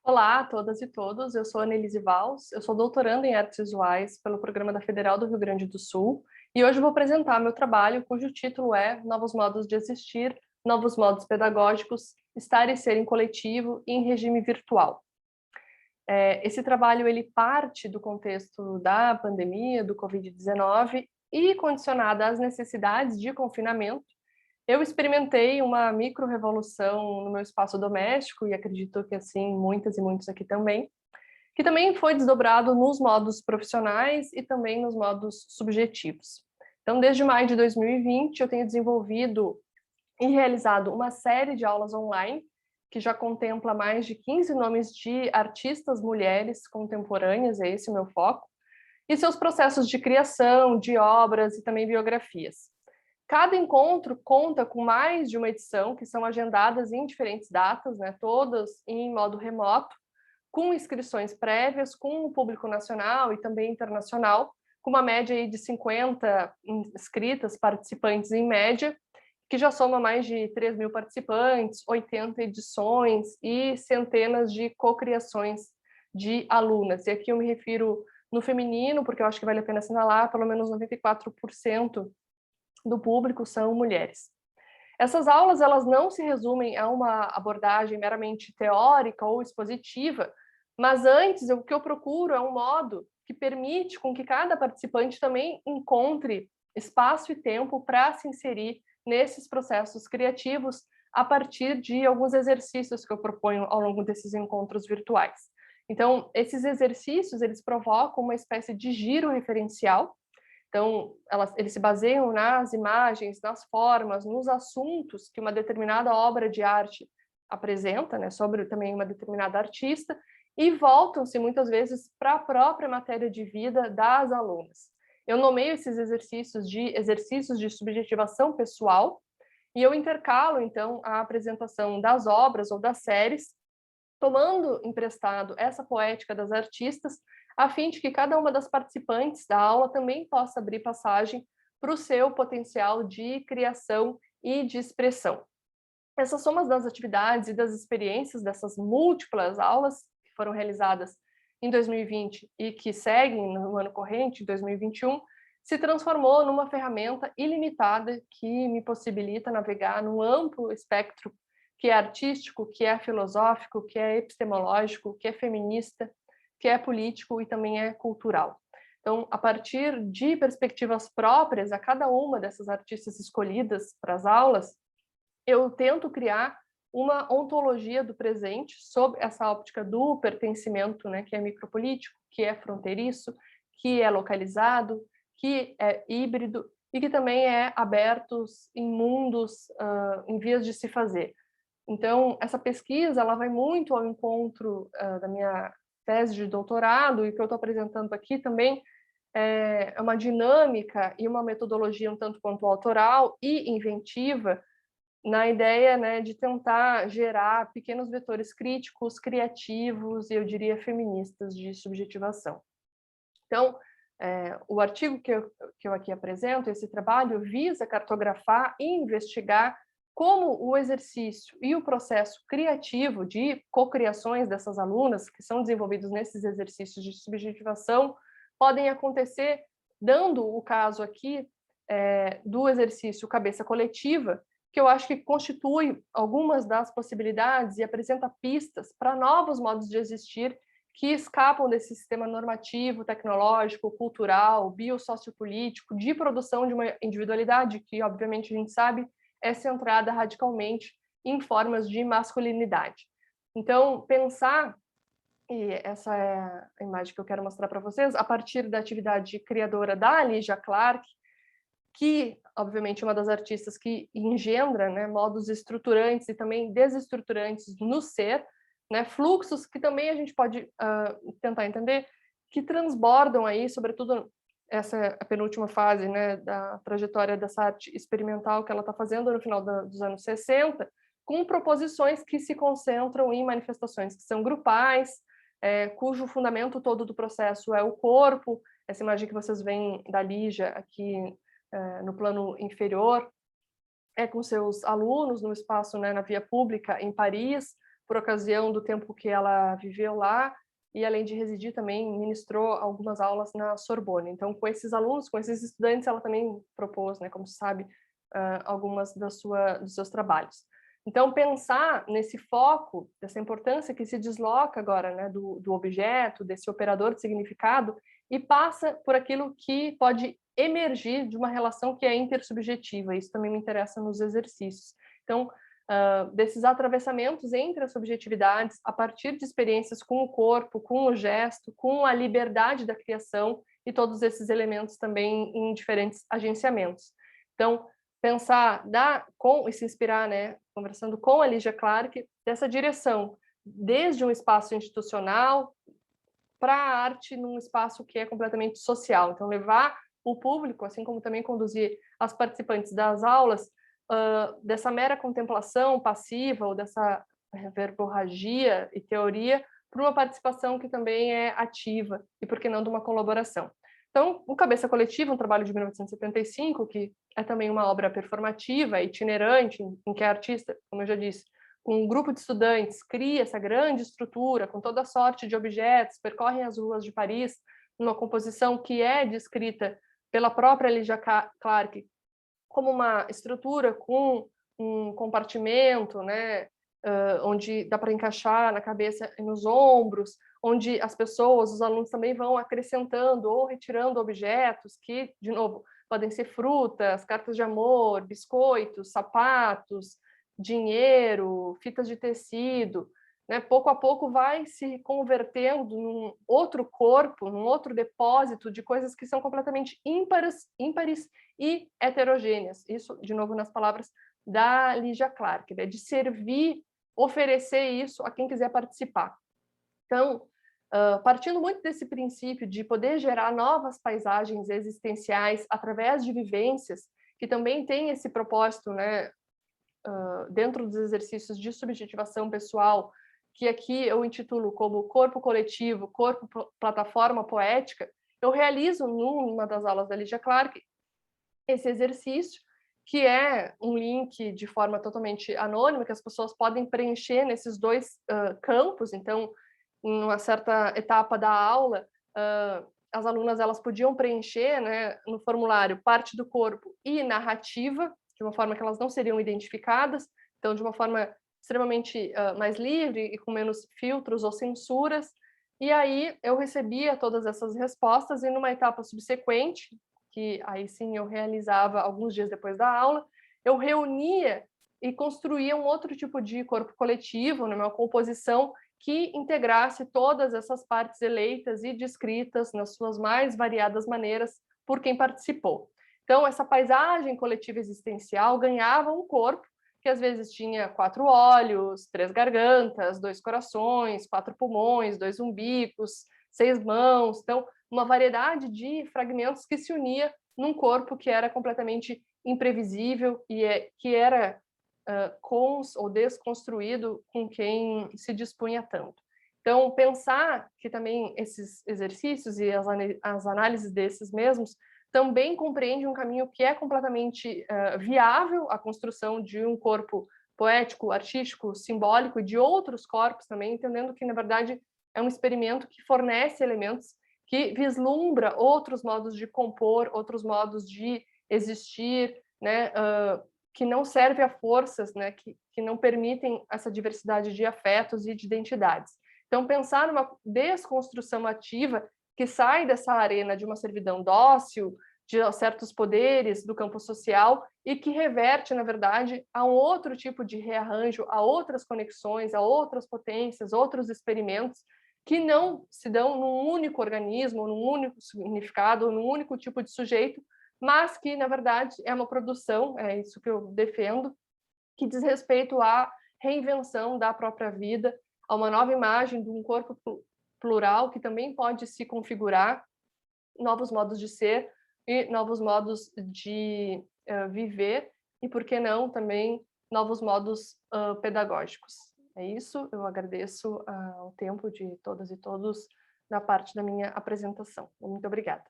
Olá a todas e todos, eu sou a Annelise Valls, eu sou doutoranda em Artes Visuais pelo Programa da Federal do Rio Grande do Sul e hoje vou apresentar meu trabalho cujo título é Novos Modos de Existir, Novos Modos Pedagógicos, Estar e Ser em Coletivo e em Regime Virtual. Esse trabalho ele parte do contexto da pandemia, do Covid-19 e condicionada às necessidades de confinamento. Eu experimentei uma micro-revolução no meu espaço doméstico, e acredito que assim, muitas e muitos aqui também, que também foi desdobrado nos modos profissionais e também nos modos subjetivos. Então, desde maio de 2020, eu tenho desenvolvido e realizado uma série de aulas online, que já contempla mais de 15 nomes de artistas mulheres contemporâneas, é esse o meu foco, e seus processos de criação, de obras e também biografias. Cada encontro conta com mais de uma edição, que são agendadas em diferentes datas, né, todas em modo remoto, com inscrições prévias, com o público nacional e também internacional, com uma média aí de 50 inscritas, participantes em média, que já soma mais de 3 mil participantes, 80 edições e centenas de cocriações de alunas. E aqui eu me refiro no feminino, porque eu acho que vale a pena assinalar, pelo menos 94% do público são mulheres. Essas aulas elas não se resumem a uma abordagem meramente teórica ou expositiva, mas antes o que eu procuro é um modo que permite com que cada participante também encontre espaço e tempo para se inserir nesses processos criativos a partir de alguns exercícios que eu proponho ao longo desses encontros virtuais. Então, esses exercícios, eles provocam uma espécie de giro referencial. Então, eles se baseiam nas imagens, nas formas, nos assuntos que uma determinada obra de arte apresenta, né, sobre também uma determinada artista, e voltam-se muitas vezes para a própria matéria de vida das alunas. Eu nomeio esses exercícios de subjetivação pessoal, e eu intercalo, então, a apresentação das obras ou das séries, tomando emprestado essa poética das artistas, a fim de que cada uma das participantes da aula também possa abrir passagem para o seu potencial de criação e de expressão. Essas somas das atividades e das experiências dessas múltiplas aulas que foram realizadas em 2020 e que seguem no ano corrente, 2021, se transformou numa ferramenta ilimitada que me possibilita navegar num amplo espectro que é artístico, que é filosófico, que é epistemológico, que é feminista, que é político e também é cultural. Então, a partir de perspectivas próprias a cada uma dessas artistas escolhidas para as aulas, eu tento criar uma ontologia do presente sob essa óptica do pertencimento, né, que é micropolítico, que é fronteiriço, que é localizado, que é híbrido e que também é aberto em mundos em vias de se fazer. Então, essa pesquisa ela vai muito ao encontro da minha tese de doutorado, e o que eu estou apresentando aqui também é uma dinâmica e uma metodologia um tanto quanto autoral e inventiva, na ideia, né, de tentar gerar pequenos vetores críticos, criativos e, eu diria, feministas de subjetivação. Então, o artigo que eu aqui apresento, esse trabalho, visa cartografar e investigar como o exercício e o processo criativo de cocriações dessas alunas, que são desenvolvidos nesses exercícios de subjetivação, podem acontecer, dando o caso aqui do exercício cabeça coletiva, que eu acho que constitui algumas das possibilidades e apresenta pistas para novos modos de existir que escapam desse sistema normativo, tecnológico, cultural, biosociopolítico, de produção de uma individualidade que, obviamente, a gente sabe, é centrada radicalmente em formas de masculinidade. Então, pensar, e essa é a imagem que eu quero mostrar para vocês, a partir da atividade criadora da Lígia Clark, que, obviamente, é uma das artistas que engendra, né, modos estruturantes e também desestruturantes no ser, né, fluxos que também a gente pode tentar entender, que transbordam aí, sobretudo essa é a penúltima fase, né, da trajetória dessa arte experimental que ela está fazendo no final dos anos 60, com proposições que se concentram em manifestações que são grupais, cujo fundamento todo do processo é o corpo. Essa imagem que vocês veem da Lígia aqui no plano inferior, com seus alunos no espaço, né, na via pública em Paris, por ocasião do tempo que ela viveu lá, e além de residir também ministrou algumas aulas na Sorbonne. Então, com esses alunos, com esses estudantes, ela também propôs, né, como se sabe, algumas dos seus trabalhos. Então, pensar nesse foco, dessa importância que se desloca agora, né, do objeto, desse operador de significado, e passa por aquilo que pode emergir de uma relação que é intersubjetiva. Isso também me interessa nos exercícios. Então, desses atravessamentos entre as subjetividades, a partir de experiências com o corpo, com o gesto, com a liberdade da criação e todos esses elementos também em diferentes agenciamentos. Então, pensar e se inspirar, né, conversando com a Lígia Clark, dessa direção, desde um espaço institucional para a arte num espaço que é completamente social. Então, levar o público, assim como também conduzir as participantes das aulas, dessa mera contemplação passiva ou dessa verborragia e teoria para uma participação que também é ativa e, por que não, de uma colaboração. Então, o Cabeça Coletiva, um trabalho de 1975, que é também uma obra performativa, itinerante, em que a artista, como eu já disse, com um grupo de estudantes, cria essa grande estrutura, com toda sorte de objetos, percorrem as ruas de Paris, numa composição que é descrita pela própria Lígia Clark como uma estrutura com um compartimento, né, onde dá para encaixar na cabeça e nos ombros, onde as pessoas, os alunos também vão acrescentando ou retirando objetos que, de novo, podem ser frutas, cartas de amor, biscoitos, sapatos, dinheiro, fitas de tecido, né? Pouco a pouco vai se convertendo num outro corpo, num outro depósito de coisas que são completamente ímpares e heterogêneas. Isso, de novo, nas palavras da Lígia Clark, né? De servir, oferecer isso a quem quiser participar. Então, partindo muito desse princípio de poder gerar novas paisagens existenciais através de vivências, que também tem esse propósito, né, dentro dos exercícios de subjetivação pessoal, que aqui eu intitulo como corpo coletivo, corpo plataforma poética, eu realizo numa das aulas da Lígia Clark esse exercício, que é um link de forma totalmente anônima, que as pessoas podem preencher nesses dois campos. Então, em uma certa etapa da aula, as alunas elas podiam preencher, né, no formulário parte do corpo e narrativa, de uma forma que elas não seriam identificadas, então de uma forma extremamente mais livre e com menos filtros ou censuras. E aí eu recebia todas essas respostas e numa etapa subsequente, que aí sim eu realizava alguns dias depois da aula, eu reunia e construía um outro tipo de corpo coletivo, numa composição que integrasse todas essas partes eleitas e descritas nas suas mais variadas maneiras por quem participou. Então, essa paisagem coletiva existencial ganhava um corpo que às vezes tinha 4 olhos, 3 gargantas, 2 corações, 4 pulmões, 2 umbigos, 6 mãos. Então, uma variedade de fragmentos que se unia num corpo que era completamente imprevisível e que era ou desconstruído com quem se dispunha tanto. Então, pensar que também esses exercícios e as análises desses mesmos também compreende um caminho que é completamente viável, a construção de um corpo poético, artístico, simbólico e de outros corpos também, entendendo que, na verdade, é um experimento que fornece elementos que vislumbra outros modos de compor, outros modos de existir, né, que não serve a forças, né, que não permitem essa diversidade de afetos e de identidades. Então, pensar numa desconstrução ativa que sai dessa arena de uma servidão dócil, de certos poderes do campo social e que reverte, na verdade, a um outro tipo de rearranjo, a outras conexões, a outras potências, outros experimentos que não se dão num único organismo, num único significado, num único tipo de sujeito, mas que, na verdade, é uma produção, é isso que eu defendo, que diz respeito à reinvenção da própria vida, a uma nova imagem de um corpo plural que também pode se configurar, novos modos de ser e novos modos de viver, e, por que não, também novos modos pedagógicos. É isso, eu agradeço o tempo de todas e todos na parte da minha apresentação. Muito obrigada.